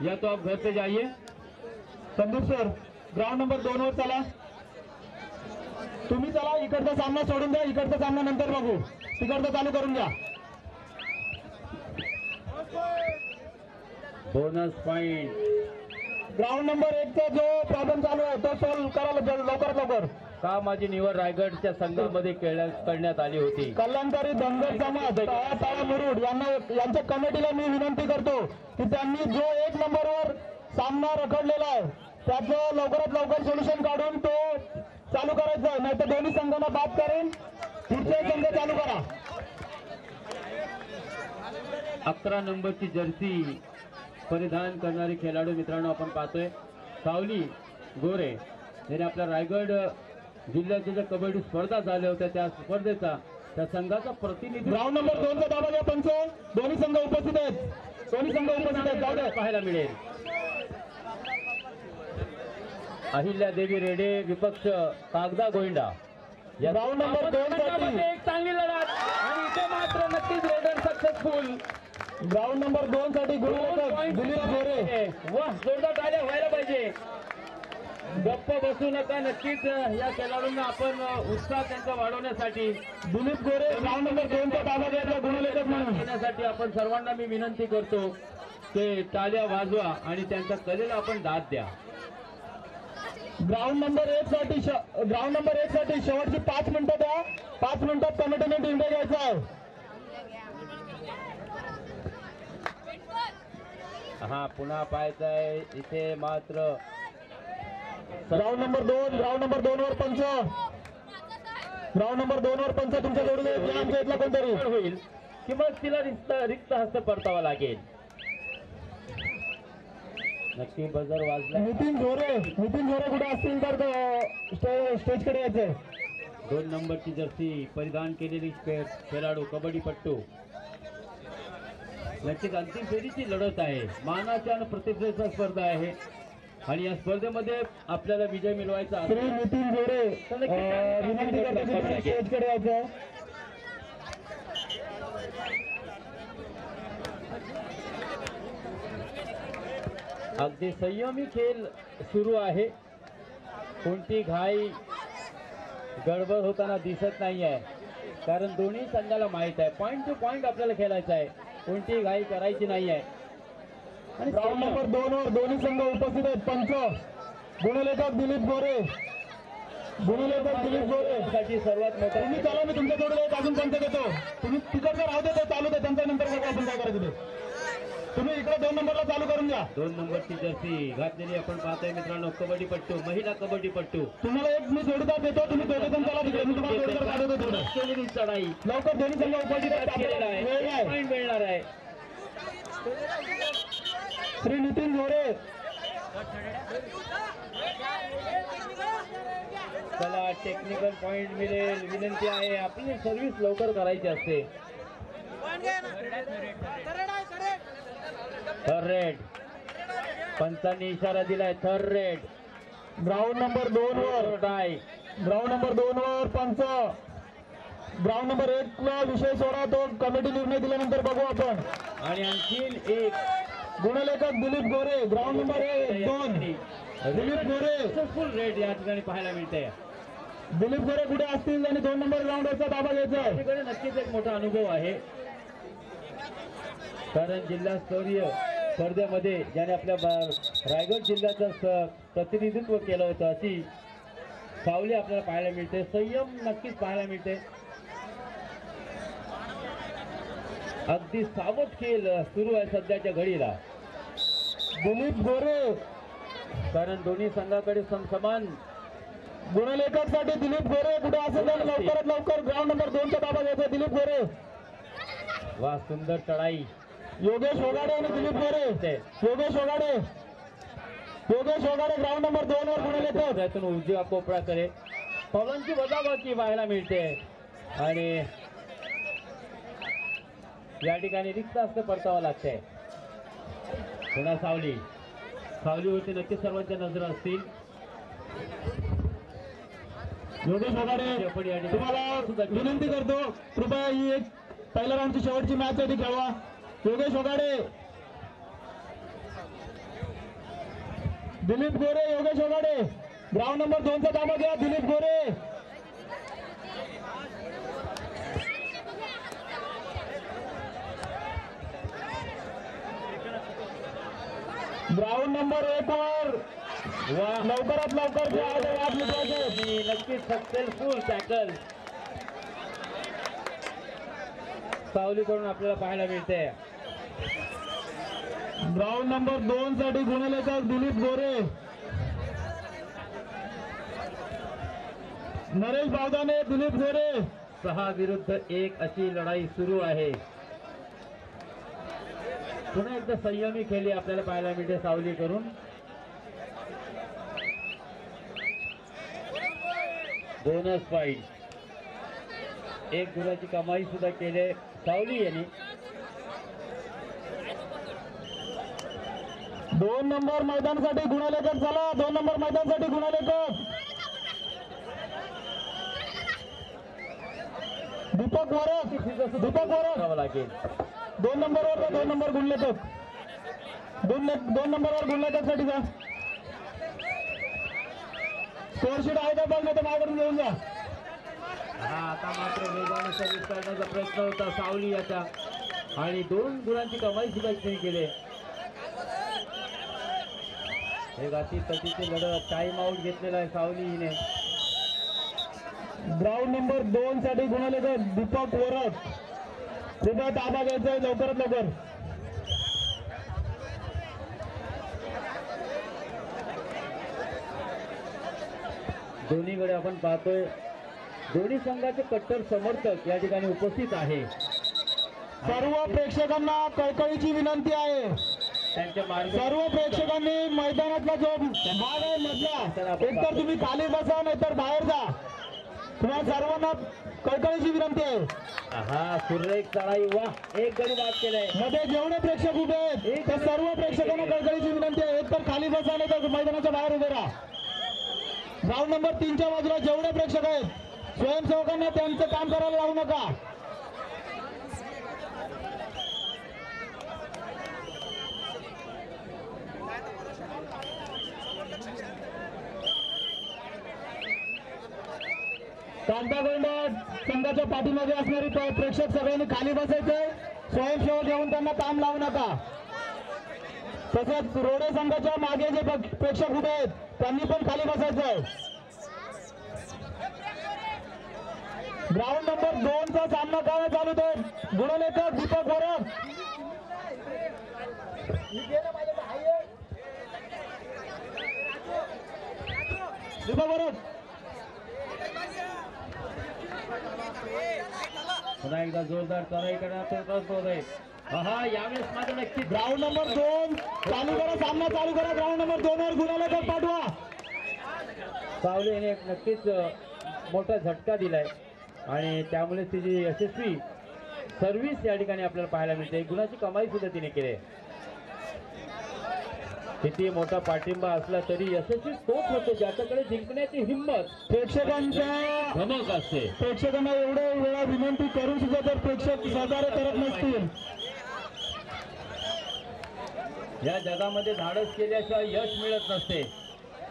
या तो आप घर पे जाइए। संदीप सर ग्राउंड नंबर 2 वर चला। तुम्ही चला, इकडचा सामना सोडून द्या, इकडचा सामना नंतर बघू, तिकडचा चालू करून द्या। Bonus point. ग्राउंड नंबर 1 चा जो प्रॉब्लेम चालू आहे तो सॉल्व्ह करा लवकरात लवकर। का माझी निवड रायगडच्या संघामध्ये करण्यात आली होती। कल्याणकारी धनगर समाज ताळा मुरुड यांच्या कमिटीला मी विनंती करतो की त्यांनी जो 1 नंबरवर सामना रखडलेला आहे त्याचं लवकरात लवकर सोल्युशन काढून तो चालू करायचं आहे, नाही तर दोन्ही संघांना बाद करून पुढचे संघ चालू करा। 11 नंबरची जर्सी परिधान करणारी खेळाडू मित्रांनो आपण पाहतोय सावली गोरे यांनी आपल्या रायगड जिल्ह्याच्या ज्या कबड्डी स्पर्धा झाल्या होत्या त्या स्पर्धेचा त्या संघाचा प्रतिनिधी। ग्राउंड नंबर 2 चा दाबा घ्या पंच, दोन्ही संघ उपस्थित आहेत, दोन्ही संघ उपस्थित आहेत, जाऊ द्या पाहायला मिळेल। अहिल्या देवी रेडे विपक्ष कागदा गोविंदा। ग्राउंड नंबर 2 साठी एक चांगली लढत आणि इथे मात्र नक्कीच रेडर सक्सेसफुल। ग्राउंड नंबर 2 साठी दिलीप गोरे। वाह, जोरदार टाळ्या व्हायला पाहिजे। गप्प बसू नका, नक्कीच या खेळाडूंना आपण उत्साह त्यांचा वाढवण्यासाठी दिलीप गोरे ग्राउंड नंबर 2 चा दाबा घ्यायचा गुणलेखक म्हणून घेण्यासाठी आपण सर्वांना मी विनंती करतो की टाळ्या वाजवा आणि त्यांच्या कलेला आपण दाद द्या। ग्राउंड नंबर 1 साठी शेवटची 5 मिनिटं द्या, 5 मिनिटात कमिटीने निर्णय घ्यायचा आहे। हा पुन्हा पाहायचं आहे इथे मात्र ग्राउंड नंबर 2 वर पंच, ग्राउंड नंबर 2 वर पंच तुमच्या जोडीने आमच्या इथला कोणतरी होईल की मग तिला रिक्त हस्त परतावा लागेल। नक्की बजर वाजला। नितीन झोरे कुठे असतील तर स्टेजकडे यायचंय। 2 नंबरची जर्सी परिधान केलेली खेळाडू कबड्डीपट्टू। नक्कीच अंतिम फेरीची लढत आहे, मानाच्या आणि प्रतिष्ठेचा स्पर्धा आहे आणि या स्पर्धेमध्ये आपल्याला विजय मिळवायचा श्री नितीन झोरे विनंती करतो स्टेजकडे यायचं। अगदी संयमी खेळ सुरू आहे, कोणती घाई गडबड होताना दिसत नाही आहे, कारण दोन्ही संघाला माहित आहे पॉइंट टू पॉइंट आपल्याला खेळायचं आहे, कोणती घाई करायची नाही आहे। आणि ग्राउंड नंबर 2 वर दोन्ही संघ उपस्थित आहेत। पंच गुणलेखक दिलीप गोरे साठी सर्वात मोठा तुम्ही चला, मी तुमच्या जोडीला एक अजून पंच देतो, तुम्ही तिकडचं राहू दे, चालू दे, त्यांच्या नंतर बघा आपण काय करायचं ते। तुम्ही इकडे 2 नंबरला चालू करून द्या। 2 नंबरची जर्सी घातलेली आपण पाहतोय मित्रांनो कबड्डीपट्टू, महिला कबड्डीपट्टू। तुम्हाला एक मी जोडीदार देतो, तुम्ही दोघे जण चला तिकडे, मी तुम्हाला जोडीदार काढतो थोडं। केलेली चढाई लवकर दोन्ही संघ उपस्थित आहेत, पॉइंट मिळणार आहे। श्री नितीन झोरे चला टेक्निकल पॉइंट मिळेल, विनंती आहे आपली सर्व्हिस लवकर करायची असते। थर्ड रेड, पंचांनी इशारा दिलाय, थर्ड रेड। ग्राउंड नंबर 2 वर टाय, ग्राउंड नंबर 2 वर पंच, ग्राउंड नंबर 1 ला विषय सोडा, तो कमिटी निर्णय दिल्यानंतर बघू आपण। आणि आणखीन एक गुणलेखक दिलीप गोरे, ग्राउंड नंबर 2 दिलीप गोरे फुल रेड या ठिकाणी पाहायला मिळते। दिलीप गोरे कुठे असतील आणि 2 नंबर ग्राउंडवरचा दाबा घ्यायचा आहे। त्याच्याकडे नक्कीच एक मोठा अनुभव आहे, कारण जिल्हास्तरीय स्पर्धेमध्ये ज्याने आपल्या रायगड जिल्ह्याचं प्रतिनिधित्व केलं होतं अशी सावली आपल्याला पाहायला मिळते, संयम नक्कीच पाहायला मिळते। अगदी सावध खेळ सुरू आहे सध्याच्या घडीला। दिलीप गोरे, कारण दोन्ही संघाकडे समान गुणलेखक साठी दिलीप गोरे कुठे असेल तर लवकरात लवकर ग्राउंड नंबर 2 चा दाबा घ्यायचा। दिलीप गोरे, वा सुंदर चढाई। योगेश ओगाडे आणि दिलीप गोरे, योगेश ओगाडे ग्राउंड नंबर 2 वर गुणलेखक। त्यातून उजव्या कोपऱ्याकडे पवनची वजाबाकी पाहायला मिळते आणि या ठिकाणी रिक्त हस्त परतावा लागते। पुन्हा सावलीवरती नक्कीच सर्वांच्या नजर असतील। योगेश ओगाडे तुम्हाला विनंती करतो, कृपया ही एक पहिल्या राऊंडची शेवटची मॅच आहे ती खेळवा। योगेश ओगाडे दिलीप गोरे योगेश ओगाडे ग्राउंड नंबर 2 चा ताबा घ्या. दिलीप गोरे ग्राउंड नंबर 1 वर लवकरात लवकर जे आहे ते वाट मिटवायचे. आणि नक्कीच सक्सेसफुल टॅकल सावली करून आपल्याला पाहायला मिळते. ग्राउंड नंबर 2 साठी गुणलेखक दिलीप गोरे. नरेश बावदाने दिलीप गोरे. 6 विरुद्ध 1 अशी लढाई सुरू आहे. पुन्हा एकदा संयमी खेळी आपल्याला पाहायला मिळते सावली करून. Bonus point. 1 गुणाची कमाई सुद्धा केली सावली यांनी. 2 नंबर मैदानासाठी गुणलेखक झाला. 2 नंबर मैदानासाठी गुणलेखक दीपक वरक. दीपक वरक करावं लागेल. 2 नंबरवर 2 नंबर गुणलेखक 2 नंबरवर गुणलेखक जा. स्कोरशीट आहे का बघ, नाही तर माझ्याकडून घेऊन जा. हा आता मात्र वेगाने सर्व्हिस करण्याचा प्रयत्न होता सावली याचा आणि 2 गुणांची कमाई सुद्धा त्यांनी केली. एक अति तटीची लढत. टाइम आउट घेतलेला आहे सावली हिने. ग्राउंड नंबर 2 साठी गुणलेखक दीपक वरक. कृपया ताबा घ्यायचा आहे लवकरात लवकर. दोन्हीकडे आपण पाहतोय दोन्ही संघाचे कट्टर समर्थक या ठिकाणी उपस्थित आहे. सर्व प्रेक्षकांना कळकळीची विनंती आहे. त्यांच्या मार्ग सर्व प्रेक्षकांनी मैदानातला जो भाग आहे मधला एकतर तुम्ही खाली बसा नाहीतर बाहेर जा. तुम्हाला सर्वांना कळकळीची विनंती आहे. हा सुरेख चढाई. वा एक गडी बाद केलाय. मध्ये जेवढे प्रेक्षक उभे आहेत त्या सर्व प्रेक्षकांना कळकळीची विनंती आहे. एकतर खाली बसा नाही तर मैदानाच्या बाहेर उभे राहा. ग्राउंड नंबर 3 च्या बाजूला जेवढे प्रेक्षक आहेत स्वयंसेवकांना त्यांचं काम करायला लावू नका. कांतागोंड संघाच्या पाठीमागे असणारी प्रेक्षक सगळ्यांनी खाली बसायचंय. स्वयंसेवक येऊन त्यांना काम लावू नका. तसंच रोडे संघाच्या मागे जे प्रेक्षक उभे आहेत त्यांनी पण खाली बसायचंय. ग्राउंड नंबर 2 चा सामना काय चालू आहे. गुणलेखक दीपक वरक. दीपक वरक पुन्हा एकदा जोरदार चढाई करण्याचा आहे. हा यावेळेस मात्र नक्की ग्राउंड नंबर 2 चालू करा. सामना चालू करा. ग्राउंड नंबर 2 वर गुणलेखक पाठवा. सावलीने नक्कीच मोठा झटका दिलाय आणि त्यामुळे तिची यशस्वी सर्व्हिस या ठिकाणी आपल्याला पाहायला मिळते. गुणाची कमाई सुद्धा तिने केली. किती मोठा पाठिंबा असला तरी यशस्वी तोच होतो ज्याच्याकडे जिंकण्याची हिंमत प्रेक्षकांच्या धमक असते. प्रेक्षकांना एवढ्या वेळा विनंती करून सुद्धा जर प्रेक्षक सहकार्य करत नसतील. या जगामध्ये धाडस केल्याशिवाय यश मिळत नसते.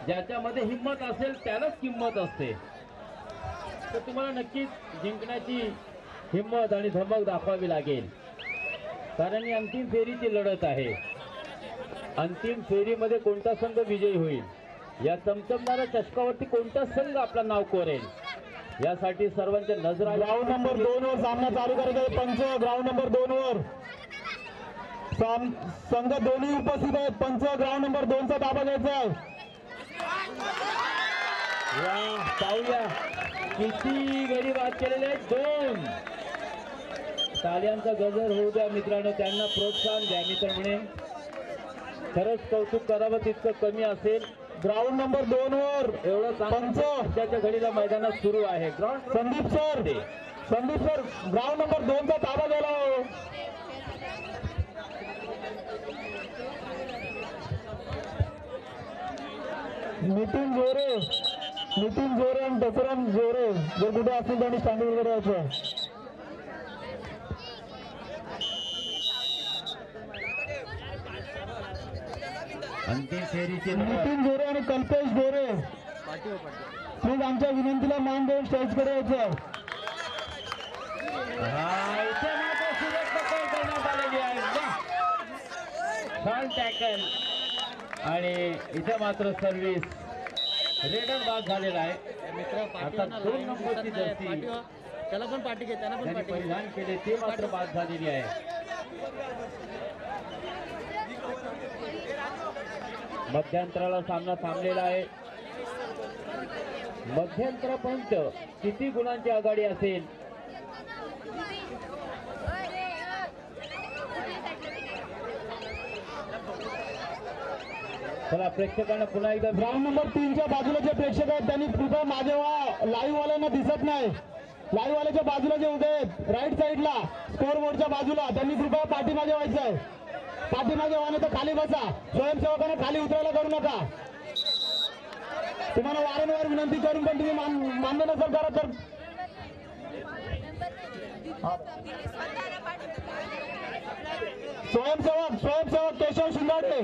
ज्याच्यामध्ये हिंमत असेल त्यालाच किंमत असते. तर तुम्हाला नक्कीच जिंकण्याची हिंमत आणि धमक दाखवावी लागेल. कारण ही अंतिम फेरीची लढत आहे. अंतिम फेरीमध्ये कोणता संघ विजयी होईल या चमचमणाऱ्या चषकावरती कोणता संघ आपलं नाव कोरेल यासाठी सर्वांच्या नजरा. ग्राउंड नंबर 2 वर सामना चालू करायचा. पंच ग्राउंड नंबर 2 वर संघ दोन्ही उपस्थित आहेत. पंच ग्राउंड नंबर 2 चा ताबा घ्यायचा आहे. पाहूया किती गडी बाद केलेले आहेत. 2 ताल्यांचा गजर होऊ द्या मित्रांनो. त्यांना प्रोत्साहन द्या. मित्र म्हणे खरंच कौतुक करावं तितकं कमी असेल. ग्राउंड नंबर 2 वर एवढं पंच त्याच्या घडीला मैदानात सुरू आहे. संदीप सर ग्राउंड नंबर 2 चा ताबा घ्यायला. नितीन जोरे आणि दसरन जोरे जर कुठे असतील त्यांनी स्टँडिंग वगैरे यायचं. अंतिम फेरीची लढत. नितीन गोरे आणि कल्पेश गोरे प्लीज आमच्या विनंतीला मान देऊन स्टेजकडे यायचं. हा, इथे मात्र सुरेख पकड करण्यात आलेली आहे. वाह! छान टॅकल आणि इथे मात्र सर्व्हिस रेडर बाद झालेला आहे. आता 2 नंबरची जर्सी त्याला पण पाठी घे, त्यांना पण त्यांनी पाठी घे. परिधान केले ते मात्र बाद झालेली आहे. मध्यंतराला सामना थांबलेला आहे. मध्यंतरापर्यंत किती गुणांची आघाडी असेल? चला प्रेक्षकांना पुन्हा एकदा ग्राउंड नंबर 3च्या बाजूला जे प्रेक्षक आहेत त्यांनी कृपया माझे लाईव्ह वाल्यांना दिसत नाही. लाईव्ह वाल्याच्या बाजूला जे उभे आहेत राईट साईडला स्कोर बोर्डच्या बाजूला त्यांनी कृपया पाठीमागे व्हायचं आहे. पाठीमागे व्हा, तर खाली बसा. स्वयंसेवकांना खाली उतरायला करू नका. तुम्हाला वारंवार विनंती करून पण तुम्ही मान्य नसेल करा तर स्वयंसेवक केशव शिंगाडे,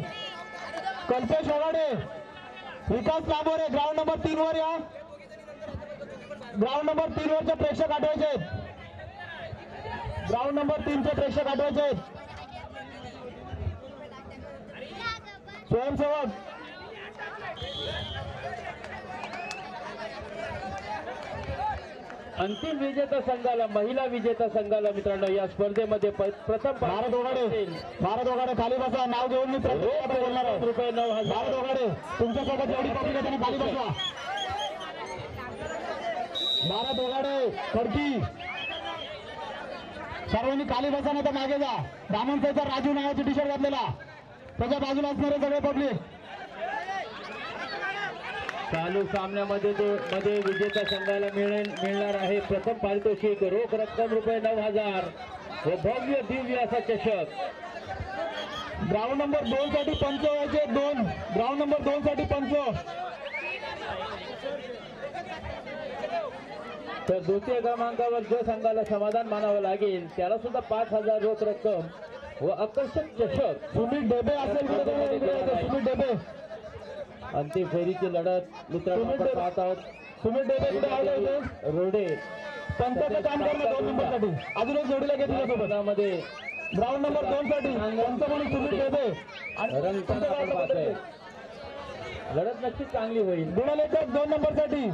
कल्पेश ओगाडे, विकास लांबोरे ग्राउंड नंबर 3 वर या. ग्राउंड नंबर 3 वरचे प्रेक्षक आठवायचे आहेत. ग्राउंड नंबर 3 चे प्रेक्षक आठवायचे आहेत. स्वयंसेवक अंतिम विजेता संघाला, महिला विजेता संघाला मित्रांनो या स्पर्धेमध्ये प्रथम भारत ओगाडे खाली बसा. नाव घेऊन मी बोलणार आहे. रुपये 9,000. भारत ओगाडे तुमच्यासोबत जेवढी पब्लिक आहे त्यांनी खाली बसवा. भारत ओगाडे खडकी सर्वांनी खाली बसा, नाही तर मागे जा. दामनचा राजू नावाचा टी शर्ट घातलेला त्याच्या बाजूला असणारे सगळे पब्लिक. चालू सामन्यामध्ये मध्ये विजेता संघाला मिळणार आहे प्रथम पारितोषिक रोख रक्कम रुपये 9,000 व भव्य दिव्य असा चषक. ग्राउंड नंबर 2 साठी पंच व्हायचे. 2 ग्राउंड नंबर 2 साठी पंच. तर द्वितीय क्रमांकावर जो संघाला समाधान मानावं लागेल त्याला सुद्धा 5,000 रोख रक्कम व आकर्षक चषक. सुमित डेबे असेल सुमित डेबे. अंतिम फेरीची लढत मित्रांनो आपण पाहत आहोत. सुमित डेबे कुठे आले? रोडे पंचाचं काम करणं 2 नंबर साठी. अजून एक जोडीला घेतलं सोबत. ग्राउंड नंबर 2 साठी पंच म्हणून सुमित डेबे आणि रंगताना आपण पाहतोय. लढत नक्कीच चांगली होईल. गुणलेखक 2 नंबर साठी.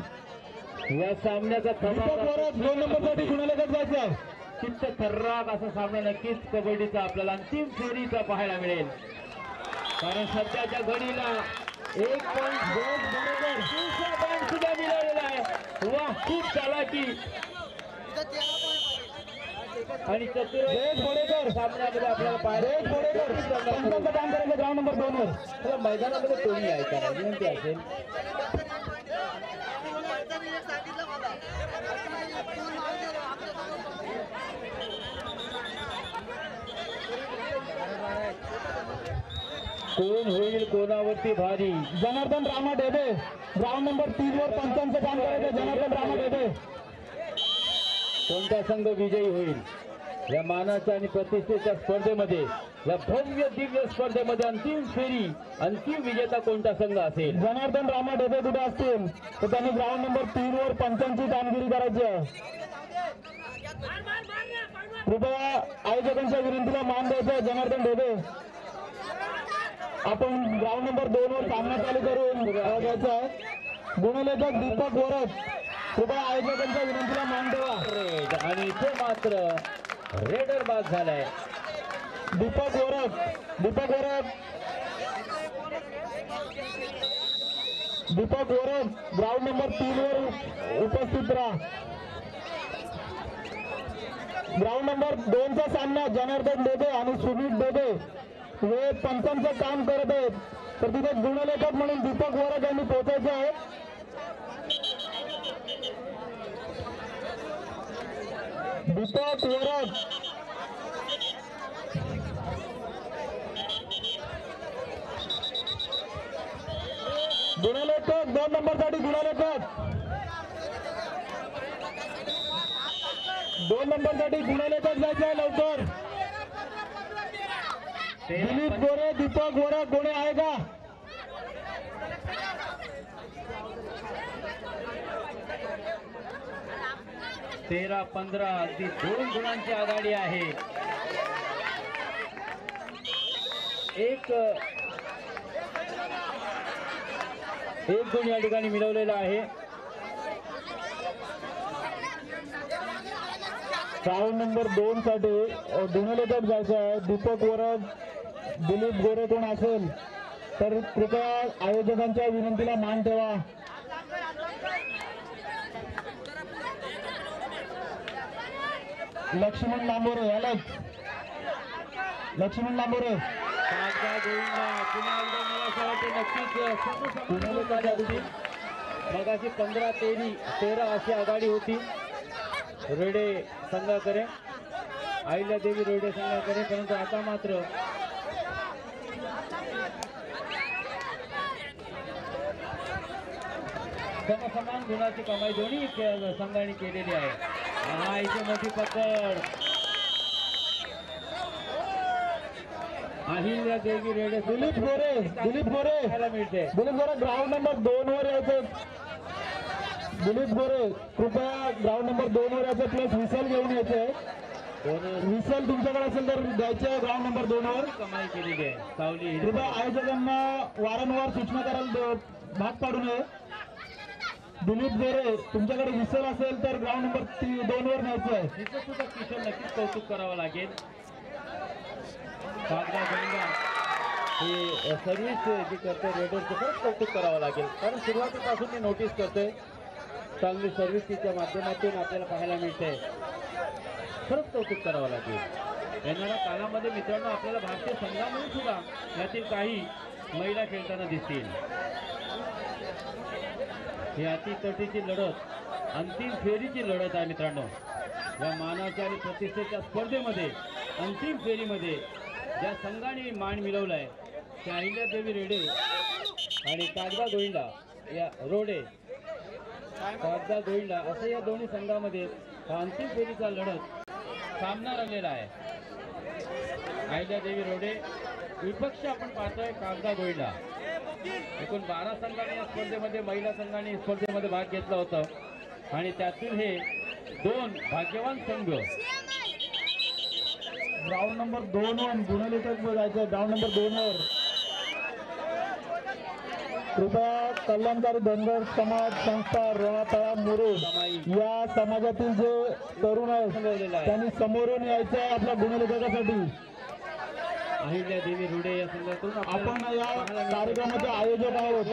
या सामन्याचा दीपक 2 नंबर साठी गुणलेखक जायचं आहे. चित्त थर्राक असा सामना नक्कीच कबड्डीचा आपल्याला अंतिम फेरीचा पाहायला मिळेल. कारण सध्याच्या घडीला 1 पॉईंट बरोबर दुसरा पॉईंट सुद्धा मिळालेला आहे. वा, खूप चालाकी आणि चतुर सामन्यामध्ये आपल्याला पाहायला पंचाचं काम करायचं ग्राउंड नंबर 2 वर. त्याला मैदानामध्ये कोणी आहे का विनंती असेल. कोण होईल कोणावरती भारी. जनार्दन रामा डेबे ग्राउंड नंबर 3 वर पंचांचं काम करायचं. जनार्दन रामा डेबे. कोणता संघ विजयी होईल या मानाच्या आणि प्रतिष्ठेच्या स्पर्धेमध्ये, या भव्य दिव्य स्पर्धेमध्ये अंतिम फेरी अंतिम विजेता कोणता संघ असेल. जनार्दन रामा डेबे कुठे असतील तर त्यांनी ग्राउंड नंबर 3 वर पंचांची कामगिरी करायची आहे. कृपया आयोजकांच्या विनंतीला मान द्यायचा. जनार्दन डेबे आपण ग्राउंड नंबर 2 वर सामना चालू करून घ्यायचा आहे. गुणलेखक दीपक गोरख कृपया आयोजकांच्या विनंतीला मान द्यावा. रेड आणि इथे मात्र रेडर बाद झालाय. दीपक गोरख ग्राउंड नंबर 3 वर उपस्थित राहा. ग्राउंड नंबर 2 चा सामना जनार्दन डेबे आणि सुमित डेबे हे पंचांचं काम करत आहेत. तर तिथे गुणलेखक म्हणून दीपक गोरख यांनी पोहोचायचे आहे. दीपक गोरख गुणलेखक 2 नंबर साठी गुणलेखक 2 नंबर साठी गुणलेखक जायचं आहे लवकर. दिलीप गोरे दीपक गोरख कोणी आहे का? 13-15 अगदी 2 गुणांची आघाडी आहे. एक गुण या ठिकाणी मिळवलेला आहे. राऊंड नंबर 2 साठी गुणलेखक जायचं आहे. दीपक वरद, दिलीप गोरे कोण असेल तर कृपया आयोजकांच्या विनंतीला मान ठेवा. लक्ष्मण लांबोरे यालाच लक्ष्मण लांबोरे कागदा गोविंदा पुन्हा एकदा मला असं वाटतं नक्कीच समोर होती. मगाशी 15-13 अशी आघाडी होती रेडे संघाकडे, अहिल्यादेवी रेडे संघाकडे. परंतु आता मात्र समसमान गुणाची कमाई दोन्ही संघाने केलेली आहे. हा इथे मोठी पकड अहिल्यादेवी रेडे. दिलीप गोरे खायला मिळते. दिलीप गोरे ग्राउंड नंबर 2 वर यायचे. दिलीप गोरे कृपया ग्राउंड नंबर 2 वर यायचे. प्लस विसल घेऊन यायचे. विसल तुमच्याकडे असेल तर द्यायचे ग्राउंड नंबर 2 वर. कमाई केलेली आहे सावली. कृपया आयोजकांना वारंवार सूचना करायला भाग पाडू नये. दिलीप गोरे तुमच्याकडे विसल असेल तर ग्राउंड नंबर 2 वर न्यायचं आहे. तिचं सुद्धा किशोर नक्कीच कौतुक करावं लागेल. कागदा गोविंदा ही सर्व्हिस जी करते रेडरचं खरंच कौतुक करावं लागेल. कारण सुरुवातीपासून मी नोटीस करतोय चांगली सर्व्हिस तिच्या माध्यमातून आपल्याला पाहायला मिळते. खरंच कौतुक करावं लागेल. येणाऱ्या काळामध्ये मित्रांनो आपल्याला भारतीय संघामध्ये सुद्धा यातील काही महिला खेळताना दिसतील. ही अतितटीची लढत, अंतिम फेरीची लढत आहे मित्रांनो. या मानाच्या आणि प्रतिष्ठेच्या स्पर्धेमध्ये अंतिम फेरीमध्ये ज्या संघाने मान मिळवलाय त्या अहिल्यादेवी रेडे आणि कागदा गोविंदा या रोडे कागदा गोविंदा असं या दोन्ही संघामध्ये हा अंतिम फेरीचा लढत सामना रंगलेला आहे. अहिल्यादेवी रोडे विपक्ष आपण पाहतोय कागदा गोविंदा. एकूण 12 संघाने या स्पर्धेमध्ये महिला संघाने स्पर्धेमध्ये भाग घेतला होता आणि त्यातील हे 2 भाग्यवान संघ. ग्राउंड नंबर 2 वर गुणलेखक जायचं. ग्राउंड नंबर 2 वर कृपया कल्याणकारी धनगर समाज संस्था रोहातळा मुरुड या समाजातील जे तरुण आहेत त्यांनी समोरून यायचं आहे आपल्या गुणलेखकासाठी. अहिल्यादेवी रोडे या संघातून आपण या कार्यक्रमाचे आयोजक आहोत.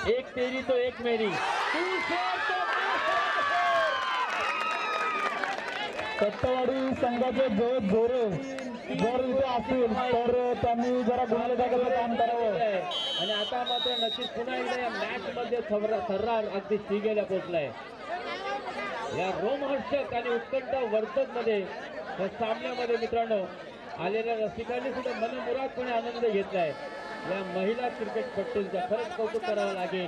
एक तेरी तो एक मेरी. सट्टवाडी संघाचे जय जोरे जर इथे असतील तर त्यांनी जरा गुणलेखकाचं काम करावं. आणि आता मात्र नक्कीच पुन्हा एकदा या मॅच मध्ये थर्रार अगदी श्रीगेला पोहोचलाय. या रोमहर्षक आणि उत्कंठ वर्धक मध्ये या सामन्यामध्ये मित्रांनो आलेल्या रसिकांनी सुद्धा मनमुरादपणे आनंद घेतलाय. या महिला क्रिकेटपट्टूंचा खरंच कौतुक करावं लागेल.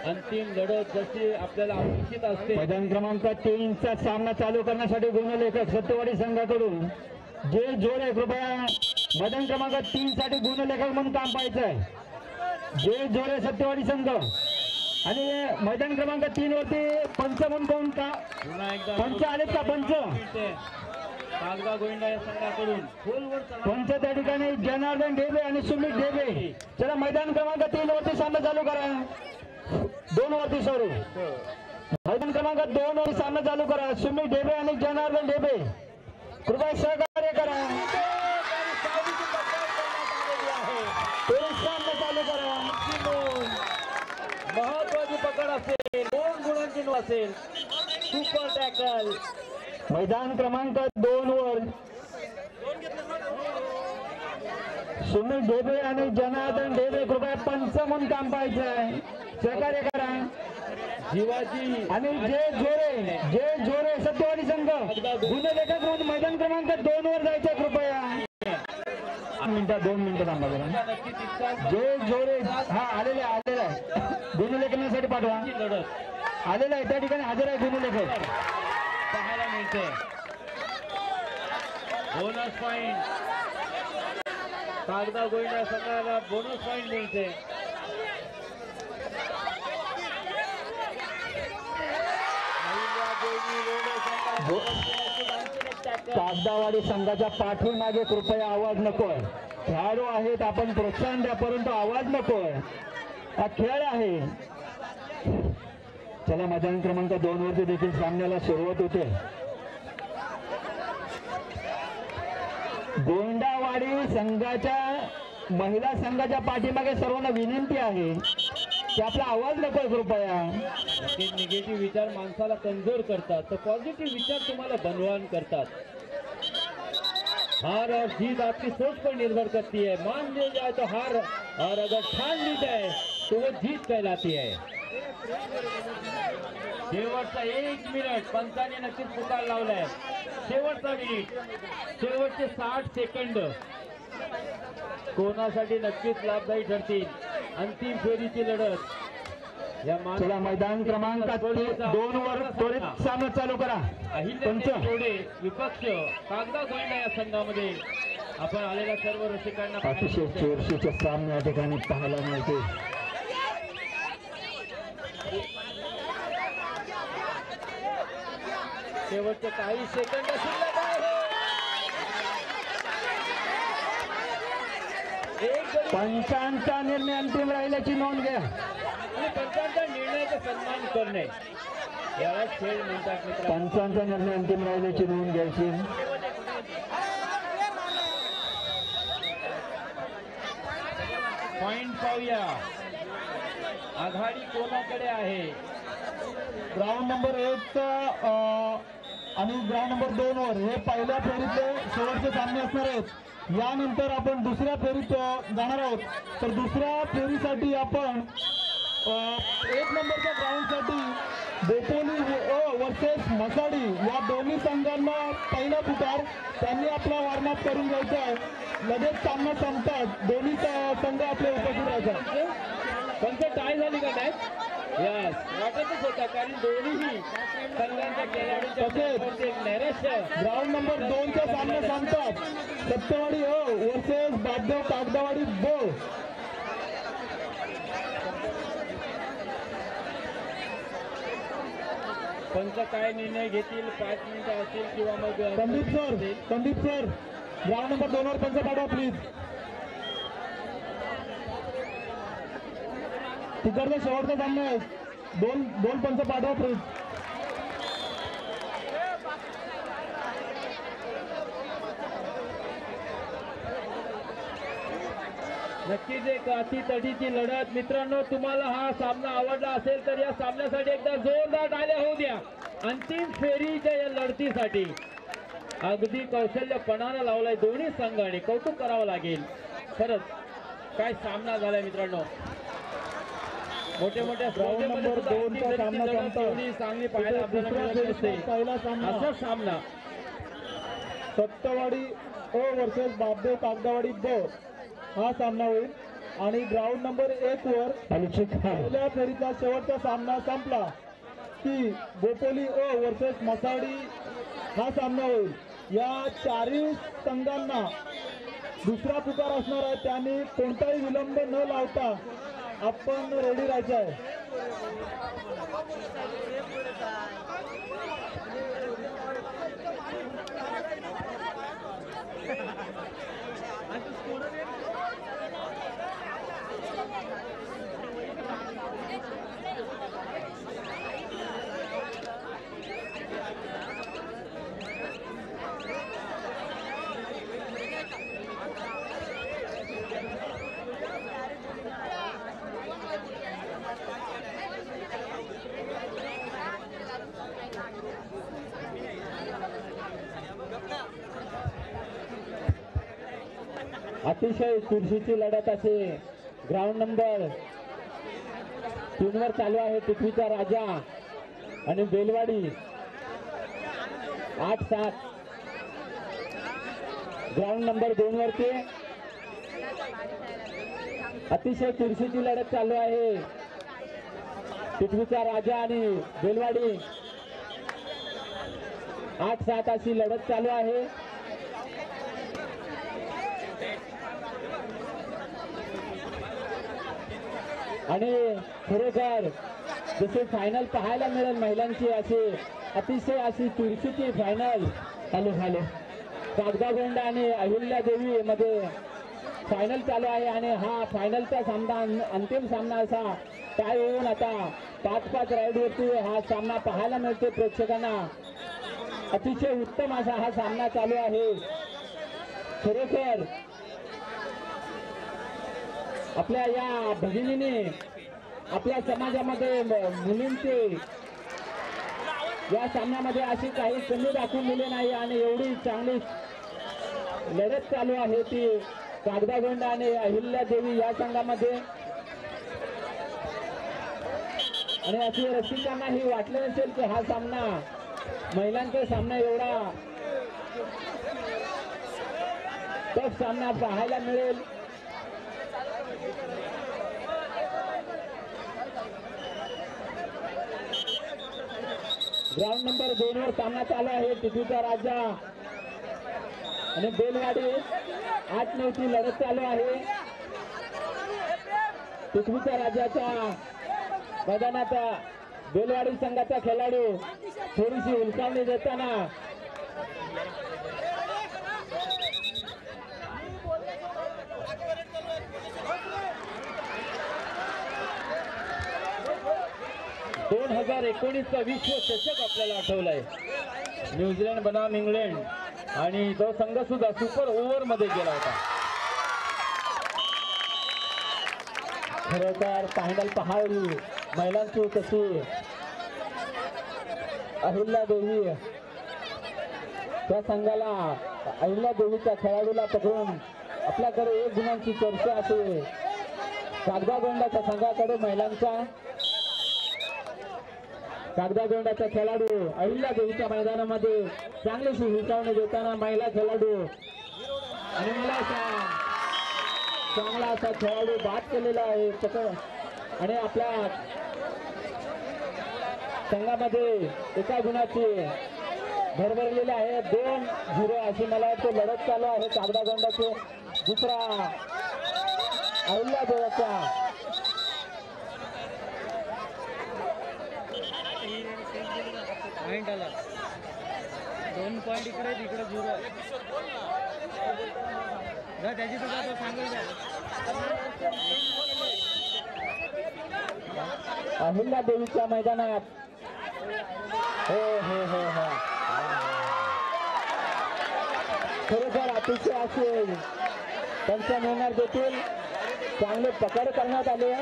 अंतिम लढत जशी आपल्याला अपेक्षित असते. मैदान क्रमांक 3 चा सामना चालू करण्यासाठी गुणलेखक सत्यवाडी संघाकडून जे जोर आहे कृपया मैदान क्रमांक 3 साठी गुणलेखक म्हणून काम पाहायचं आहे. जे जोर आहे सत्यवाडी संघ. आणि मैदान क्रमांक 3 वरती पंच म्हणून कोण का पुन्हा एकदा पंच आलेत का पंच कागदा गोविंदा या संघाकडून खोलवर पंच त्या ठिकाणी जनार्दन ढेबे आणि सुमित ढेबे. चला मैदान क्रमांक 3 वरती सामना चालू करा. 2 वरती सॉरी मैदान क्रमांक 2 वर सामना चालू करा. सुमित ढेबे आणि जनार्दन ढेबे कृपया सहकार्य करा. सामना चालू करा. महत्वाची पकड असेल, 2 गुणांची असेल. सुपर टॅकल मैदान क्रमांक 2 वर सुमित ढेबे आणि जनार्दन ढेबे कृपया पंच म्हणून काम पाहायचं आहे. सहकार्य करा. जीवाजी आणि जे जोरे सत्यवाडी संघ गुणलेखक म्हणून मैदान क्रमांक 2 वर जायचं कृपया. 2 मिनिटं थांबा जरा. जे जोरे हा आलेला आहे गुणलेखनासाठी पाठवा. आलेला आहे त्या ठिकाणी हजर आहे गुणलेखक. पाहायला मिळते. बोनस पॉइंट कागदा गोविंदा संघाला बोनस पॉइंट मिळते. कागदावाडी संघाच्या पाठीमागे कृपया आवाज नकोय. खेळाडू आहेत, आपण प्रोत्साहन द्या, परंतु आवाज नकोय. हा खेळ आहे. चला, मैदान क्रमांक 2 वरती देखील सामन्याला सुरुवात होते. गोंडावाडी संघाच्या महिला संघाच्या पाठीमागे सर्वांना विनंती आहे की आपला आवाज नकोय कृपया. निगेटिव्ह विचार माणसाला कमजोर करतात, तर पॉझिटिव्ह विचार तुम्हाला बलवान करतात. हार और जीत आपकी सोच पर निर्भर करती है. मान लिया जाए तो हार, और अगर ठान ली जाए तो वो जीत कहलाती है. शेवटचा 1 मिनिट पंचाने नक्कीच पुकार लावलाय. शेवटचा मिनिट, शेवटचे 60 सेकंद कोणासाठी नक्कीच लाभदायी ठरतील. अंतिम फेरीची लढत. चला, मैदान क्रमांक 2 वर त्वरित सामना चालू करा. अहिल्यादेवी जोडे विपक्ष कागदा गोंडा या संघामध्ये आपण आलेल्या सर्व रसिकांना अतिशय चोरशीचे सामने या ठिकाणी पाहायला मिळते. शेवटचे काही सेकंद शिल्लक आहे. पंचांचा निर्णय अंतिम राहिल्याची नोंद घ्या. आणि पंचांचा निर्णयाचा सन्मान करणे यालाच खेळ म्हणतात मित्रांनो. पंचांचा निर्णय अंतिम राहिल्याची नोंद घ्यायची. पॉइंट पाहूया, आघाडी कोणाकडे आहे. ग्राउंड नंबर 1 आणि ग्राउंड नंबर 2 वर हे पहिल्या फेरीतले शेवटचे सामने असणार आहेत. यानंतर आपण दुसऱ्या फेरीत जाणार आहोत. तर दुसऱ्या फेरीसाठी आपण 1 नंबरच्या ग्राउंडसाठी बोपोली वर्सेस मसाडी या दोन्ही संघांना पहिला पुकार. त्यांनी आपला वॉर्मअप करून घ्यायचा आहे. लगेच सामना संपतात दोन्ही संघ आपले उपस्थित राहतात. पंच टाय झाली का नाही? यस, वाटतच होता, कारण दोन्हीही संघांच्या खेळाडूंच्या नैराश्य. ग्राउंड नंबर 2 चा सामना संपतात. सप्तवाडी वर्सेस बापदेव कागदावाडी बो. पंच काय निर्णय घेतील? 5 मिनिटं असतील किंवा मग संदीप सर ग्राउंड नंबर 2 वर पंच पाठवा प्लीज. तिकडचा शेवटचा सामना आहे. दोन पंच पाठवा प्लीज. नक्कीच एक अतितडीची लढत. मित्रांनो, तुम्हाला हा सामना आवडला असेल तर या सामन्यासाठी एकदा जोरदार टाळ्या होऊ द्या. अंतिम फेरीच्या या लढतीसाठी अगदी कौशल्यपणानं लावलाय दोन्ही संघाने. कौतुक करावं लागेल. खरंच काय सामना झालाय मित्रांनो. मोठ्या मोठ्या ग्राउंड नंबर 2 चा सामना संपतो. चांगली पाहायला पहिला सामना असा सामना सप्तवाडी वर्सेस बापदेव कागदावाडी ब हा सामना होईल. आणि ग्राउंड नंबर 1 वर पहिल्या फेरीचा शेवटचा सामना संपला की बोपोली वर्सेस मसाडी हा सामना होईल. या चारही संघांना दुसरा पुकार असणार आहे. त्यांनी कोणताही विलंब न लावता आपण रेडी राहायचं आहे. अतिशय चुरशीची लढत असे ग्राउंड नंबर 3 वर चालू आहे. पृथ्वीचा राजा आणि बेलवाडी 8-7. ग्राउंड नंबर 2 वरती अतिशय चुरशीची लढत चालू आहे. पृथ्वीचा राजा आणि बेलवाडी 8-7 अशी लढत चालू आहे. आणि खरोखर जसे फायनल पाहायला मिळेल महिलांची अशी अतिशय अशी चुरशीची फायनल चालू झाली. कागदागोंडा आणि अहिल्या देवी मध्ये फायनल चालू आहे आणि हा फायनलचा सामना अंतिम सामना असा काय होऊन आता 5-5 राईडवरती हा सामना पाहायला मिळतो प्रेक्षकांना. अतिशय उत्तम असा हा सामना चालू आहे. खरोखर आपल्या या भगिनीने आपल्या समाजामध्ये मुलींचे या सामन्यामध्ये अशी काही कमी दाखवून दिली नाही आणि एवढी चांगली लढत चालू आहे ती कागदागोंडा आणि अहिल्या देवी या संघामध्ये. आणि अशी रसिकांनाही वाटले नसेल की हा सामना महिलांचा सामना एवढा टफ सामना पाहायला मिळेल. ग्राउंड नंबर 2 वर सामना चालू आहे. टिटूचा राजा आणि बेलवाडी 8-9 ची लढत चालू आहे. टिटूच्या राजाच्या मैदानात बेलवाडी संघाचा खेळाडू थोडीशी उलकावणी देताना चा विश्व चषक आपल्याला आठवलाय. न्यूझीलंड बनाम इंग्लंड आणि तो संघ सुद्धा सुपर ओव्हर मध्ये गेला होता. खरोखर फायनल पाहावी महिलांची कशी अहिल्या देवी त्या संघाला अहिल्या देवीच्या खेळाडूला पकडून आपल्याकडे 1 गुणांची चर्चा असेल. कागदागोंडाच्या संघाकडे महिलांचा कागदागोंडाचा खेळाडू अहिल्या देवीच्या मैदानामध्ये चांगलीशी हुलकावणी देताना महिला खेळाडू आणि मला चांगला असा खेळाडू बाद केलेला आहे आणि आपल्या संघामध्ये 1 गुणाची भरभरलेली आहे. 2-0 अशी मला वाटतं लढत चालू आहे. कागदागोंडाचे दुसरा अहिल्या देवाचा पॉइंट आला. 2 पॉइंट इकडे 0. त्याची सुद्धा तो सांगेल अहिल्या देवीच्या मैदानात. हो हो हो हो खरोखर अतिशय असेल त्यांच्या निर्णय देखील चांगले पकड करण्यात आले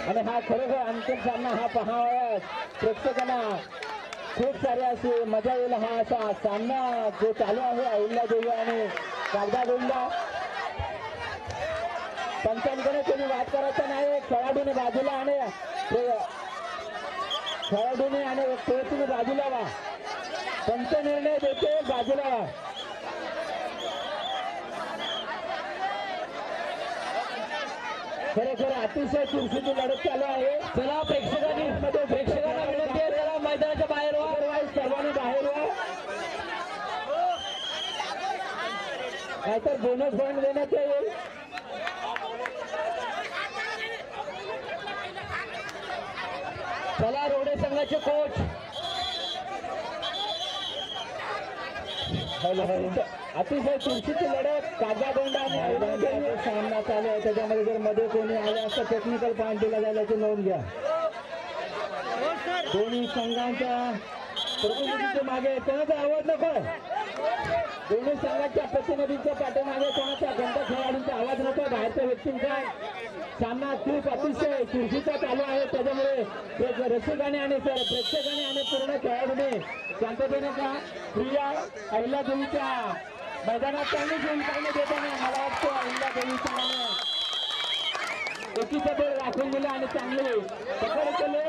आणि हा खरोखर अंतिम सामना हा पाहावा प्रेक्षकांना खूप सारे असे मजा येईल. हा असा सामना जो चालू आहे अहिल्या देवी आणि कागदागोंडा. पंचांकडे कोणी वाद करायचा नाही. खेळाडूने बाजूला आणि कोचने बाजूला वा. पंच निर्णय देते बाजूला वा. खरोखर अतिशय चुरशीची लढत चालू आहे. चला प्रेक्षकांना विनंती आहे चला मैदानाच्या बाहेर व्हा. सर्वांनी बाहेर व्हा नाहीतर बोनस पॉईंट देण्यात येईल. चला रोडे संघाचे कोच अतिशय चुरशीची लढत कागदागोंडा आणि सामना चालू आहे. त्याच्यामध्ये जर मध्ये कोणी आले असं टेक्निकल पॉईंट दिला जायला याची नोंद घ्या. दोन्ही संघांच्या प्रतिनिधीच्या मागे कोणाचा आवाज नको. दोन्ही संघाच्या प्रतिनिधींच्या पाठीमागे कोणाचा कोणत्या खेळाडूंचा आवाज नको. बाहेरच्या व्यक्तींचा सामना खूप अतिशय चुरशीचा चालू आहे. त्याच्यामुळे रसिकाने आणि प्रेक्षकाने आणि पूर्ण खेळाडूने शांततेने का प्रिया अहिल्या देवीच्या मैदानात चांगली उलकावणी देताना मला वाटतं अहिल्या देवीच्या एकीचा बेळ राखून दिला आणि चांगले पकड केले.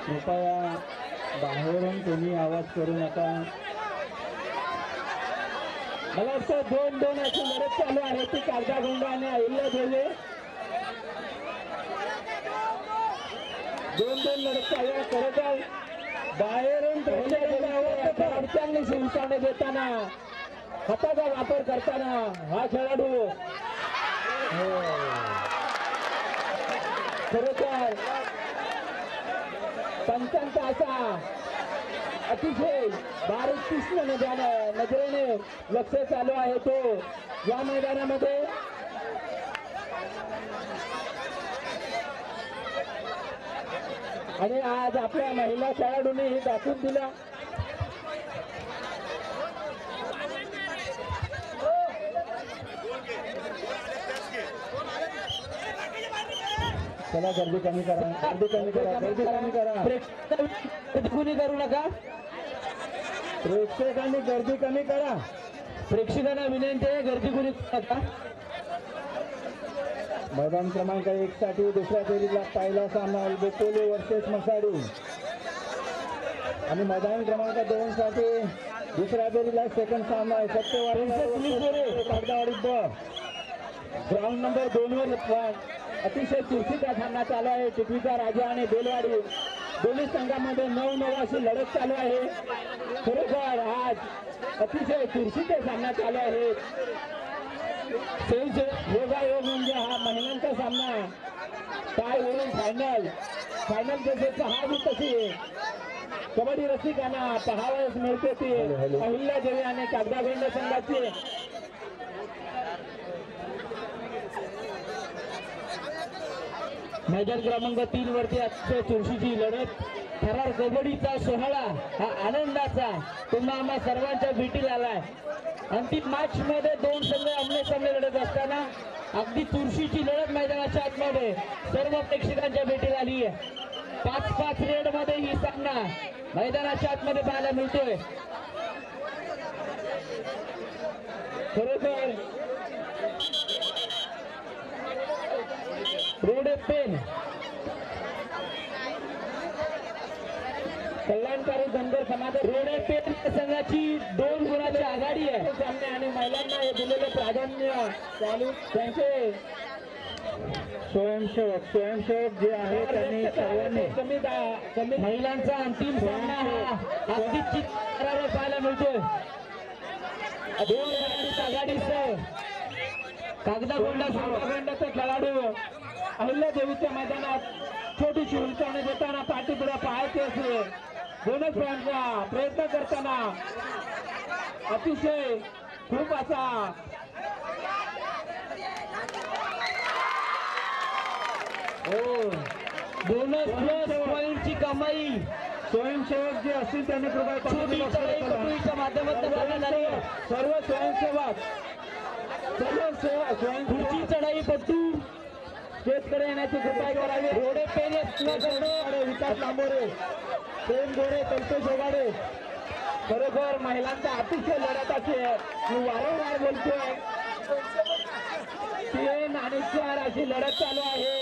कृपया बाहेरून कोणी आवाज करू नका. मला वाटतं 2-2 अशी लढत चालू आहे ती कागदागोंडा आणि अहिल्या देवी. 2-2 लढत चालू आहे. खरोखर बाहेरून चांगली उलकावणी देताना हाताचा वापर करताना हा खेळाडू खरोखर पंचांचा असा अतिशय बारीक तीक्ष्ण नजरेने लक्ष चालू आहे तो या मैदानामध्ये. आणि आज आपल्या महिला खेळाडूंनी हे दाखवून दिला. चला गर्दी कमी करा, गर्दी कमी करा, गर्दी कमी करा. गर्दी करू नका. प्रेक्षकांनी गर्दी कमी करा. प्रेक्षकांना विनंती आहे गर्दी कोणी नका. मैदान क्रमांक 1 साठी दुसऱ्या फेरीला पहिला सामना बेकोले वर्सेस मसाडी आणि मैदान क्रमांक 2 साठी दुसऱ्या फेरीला सेकंड सामना आहे सत्यवाडी कागदावाडी ग्राउंड नंबर 2 वर अतिशय चुरशीचा सामना चालू आहे. टिपीचा राजा आणि बेलवाडी दोन्ही संघामध्ये 9-9 अशी लढत चालू आहे. खरोखर आज अतिशय चुरशीचे सामना चालू आहे. योगायोग म्हणजे हा महिलांचा सामना काय होईल फायनल जसेचा हा बी तशी कबड्डी रसिकांना पाहावयास मिळते ती अहिल्या देवी आणि कागदागोंड संघाची मैदान क्रमांक 3 वरती अतिशय चुरशीची लढत. थरार कबड्डीचा सोहळा हा आनंदाचा पुन्हा आम्हा सर्वांच्या भेटीला आलाय. अंतिम मॅच मध्ये 2 संघ आमने-सामने लढत असताना अगदी चुरशीची लढत मैदानाच्या आतमध्ये सर्व प्रेक्षकांच्या भेटीला आली आहे. 5-5 रेड मध्ये ही सामना मैदानाच्या आतमध्ये पाहायला मिळतोय. खरोखर रोड पेन कल्याणकारी धनगर समाज रोड पेन संघाची 2 गुणाची आघाडी आहे सामने आणि महिलांना हे दिलेले प्राधान्य चालू त्यांचे स्वयंसेवक जे आहे त्यांनी सर्वांनी महिलांचा अंतिम सामना हा अगदी चित्रावर पाहायला मिळतोय. 2 गुणाची आघाडीसह कागदागोंडाचा खेळाडू अहिल्या देवीच्या मैदानात छोटीशी उंचावणी देताना पाठीपुढे पाहायचे असे बोनस पॉईंटचा प्रयत्न करताना अतिशय खूप असा बोनस प्लस पॉईंटची कमाई स्वयंसेवक जे असतील त्यांनी कृपया माध्यमातून सर्व स्वयंसेवक पुढची चढाई पट्टू स्टेजकडे येण्याची कृपा करावी. रोडे पेने विकास लांबोरे प्रेम गोरे संतोष ओगाडे खरोखर महिलांचा अतिशय लढत असेल मी वारंवार बोलतोय. 3 आणि 4 अशी लढत चालू आहे.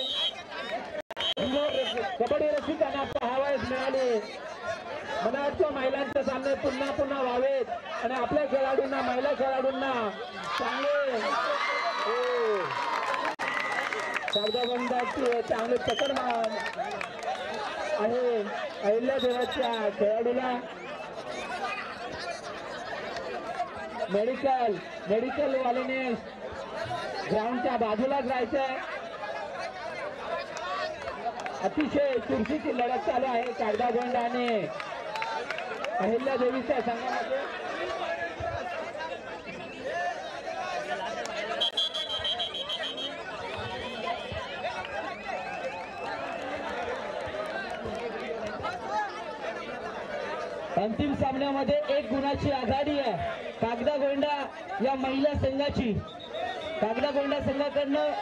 कबड्डी रसिकांना पाहावयास मिळाले. मला वाटतं महिलांचे सामने पुन्हा व्हावेत आणि आपल्या खेळाडूंना महिला खेळाडूंना चांगले कागदाबंदाची चांगले पकड आहे अहिल्या देवाच्या खेळाडूला. मेडिकल वाल्याने ग्राउंडच्या बाजूलाच राहायचंय. अतिशय चुरशीची लढत चालू आहे कागदागोंड आणि अहिल्या देवीच्या संघामध्ये. अंतिम सामन्यामध्ये 1 गुणाची आघाडी आहे कागदागोंडा या महिला संघाची. कागदागोंडा संघाकडनं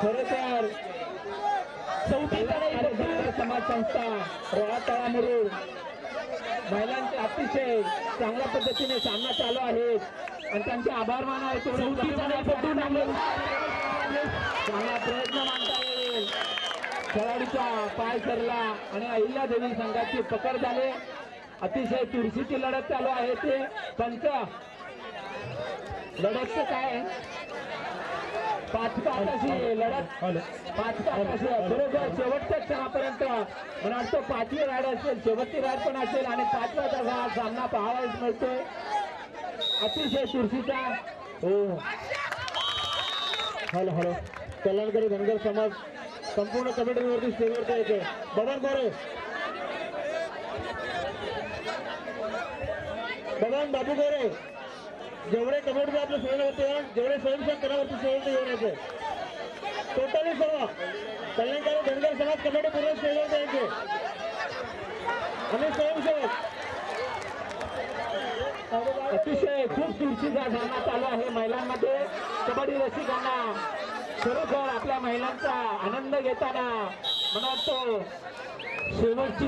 खरोखर 4 समाज संस्था रोहातळा मुरुड महिलांचे अतिशय चांगल्या पद्धतीने सामना चालू आहेत आणि त्यांचे आभार मानावे. चांगला प्रयत्न मानता येईल. खेळाडूचा पाय सरला आणि अहिल्या देवी संघाची पकड झाले. अतिशय चुरशीची लढत चालू आहे. ते पंच लढत काय 5-5 अशी लढत 5-5 अशी बरोबर शेवटच्या क्षणापर्यंत मला वाटतं 5वी राड असेल शेवटची राड पण असेल आणि 5व्या हा सामना पाहायला मिळतोय. अतिशय चुरशीचा हो हॅलो हॅलो कल्याणकारी धनगर समाज संपूर्ण कमिटीवरती स्टेजवरती येते. बबन गोरे बबन बाबू गोरे जेवढे कमिटी आपले स्टेजवरती आहे जेवढे स्वयंसेवक करावरती स्टेजवरती येऊन येते टोटली सर्व कल्याणकारी धनगर समाज कमिटी पूर्ण स्टेजवरती यायचे आणि स्वयंसेवक. अतिशय खूप चुरशीचा सामना चालू आहे महिलांमध्ये. कबड्डी रसिकांना खरोखर आपल्या महिलांचा आनंद घेताना मला वाटतो शेवटची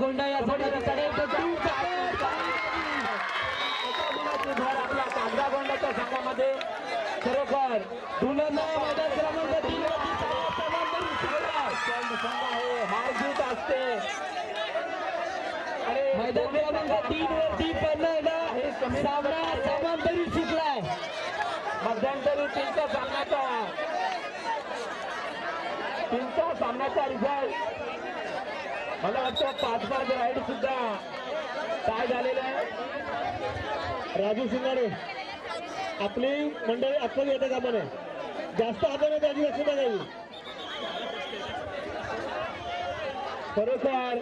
गोंडा या भर आपल्या कागदा गोंड्याच्या संघामध्ये खरोखर संघ आहे हार जीत असते. मैदान क्रमांक 3 वरती हे सामना समांतरी शिकलाय. मध्यंतरी तीनचा सामन्याचा रिझल्ट मला वाटतं 5 राईड सुद्धा काय झालेलं आहे. राजू शिंगाडे आपली मंडळी आपण येते का म्हणे जास्त आपण त्याची लक्षता घ्यावी. खरोखर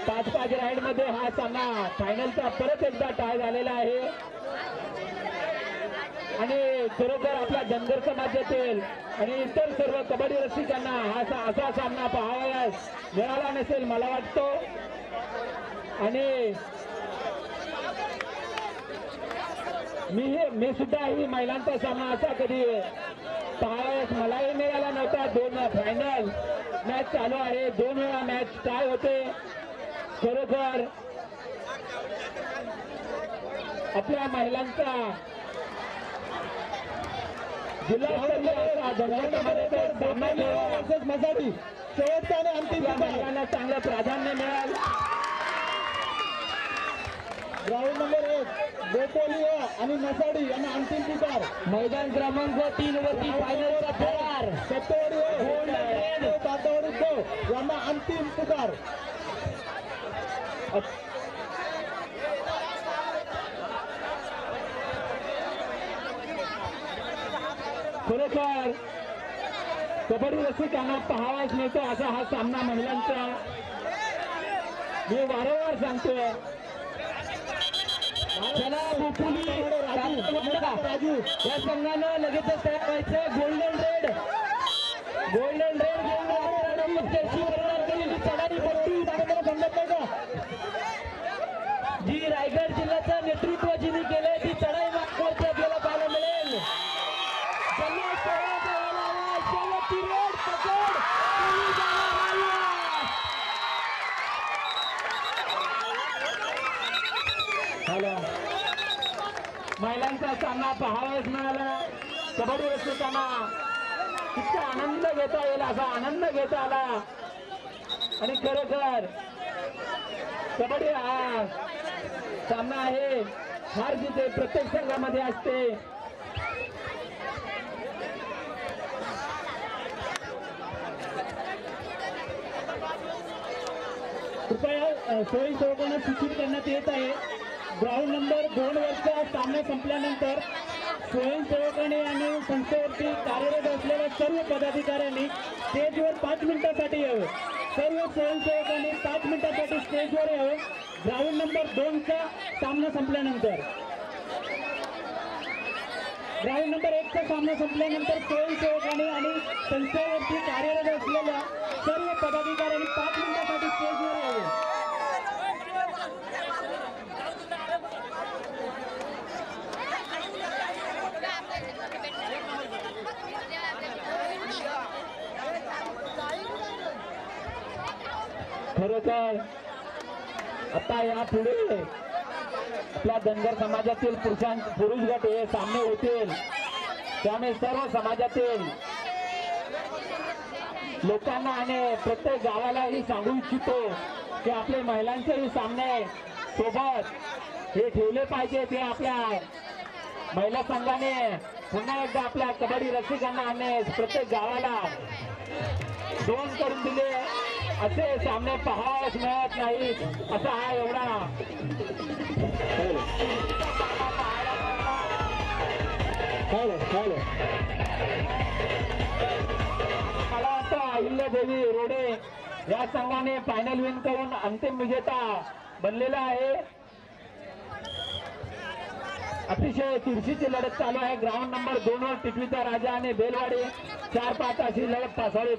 5 राईड मध्ये हा सामना फायनलचा परत एकदा टाय झालेला आहे आणि खरोखर आपल्या धनगर समाजातील आणि इतर सर्व कबड्डी रसिकांना असा सामना पाहावयास मिळाला नसेल मला वाटतो. आणि मी सुद्धा ही महिलांचा सामना असा कधी पाहावयास मलाही मिळाला नव्हता. 2 फायनल मॅच चालू आहे 2 वेळा मॅच टाय होते. खरोखर आपल्या महिलांचा मजाडी शेवटचा आणि अंतिम महिलांना चांगलं प्राधान्य मिळालं. ग्राउंड नंबर 1 बेपोली आणि नसाडी यांना अंतिम पुकार. मैदान क्रमांक 3 वरती फायनलचा फेरार सत्तवाडी तातवाडी 2 यांना अंतिम पुकार. खरोखर कबड्डी रसिकांना पाहावाच मिळतो असा हा सामना महिलांचा. मी वारंवार सांगतोय राजू या संघानं लगेचच तयार व्हायचं. गोल्डन रेड चढाई पट्टी जी रायगड जिल्ह्याचं नेतृत्व जिने केलंय ती चढाई मागवरती आपल्याला पाहायला मिळेल. महिलांचा सामना पाहावाच मिळाला. कबड्डी रसिकांना किती आनंद घेता येईल असा आनंद घेता आला आणि खरोखर कबड्डी हा सामना आहे हार जिथे प्रत्येक संघामध्ये असते. कृपया स्वयंसेवकांना सूचित करण्यात येत आहे ग्राउंड नंबर 2 वरचा सामना संपल्यानंतर स्वयंसेवकांनी आणि संस्थेवरती कार्यरत असलेल्या सर्व पदाधिकाऱ्यांनी स्टेजवर 5 मिनिटांसाठी यावे. सर्व स्वयंसेवकांनी 5 मिनिटांसाठी स्टेजवर यावे. ग्राउंड नंबर 2चा सामना संपल्यानंतर ग्राउंड नंबर 1चा सामना संपल्यानंतर स्वयंसेवकांनी आणि संस्थेवरती कार्यरत असलेल्या सर्व पदाधिकाऱ्यांनी 5 मिनिटांसाठी स्टेजवर यावे. खरोखर आता यापुढे आपल्या धनगर समाजातील पुरुष गट हे सामने होतील. त्यामुळे सर्व समाजातील लोकांना आणि प्रत्येक गावालाही सांगू इच्छितो की आपले महिलांचेही सामने सोबत हे ठेवले पाहिजे. ते आपल्या महिला संघाने पुन्हा एकदा आपल्या कबड्डी रसिकांना आणि प्रत्येक गावाला 2 करून दिले. असे सामने पाहावयास मिळत नाहीत असा हा एवढा मला वाटतं अहिल्यादेवी रोडे या संघाने फायनल विन करून अंतिम विजेता बनलेला आहे. अतिशय तिरशीची लढत चालू आहे. ग्राउंड नंबर 2 वर टिटवीचा राजा आणि बेलवाडी 4-5 अशी लढत पासाळी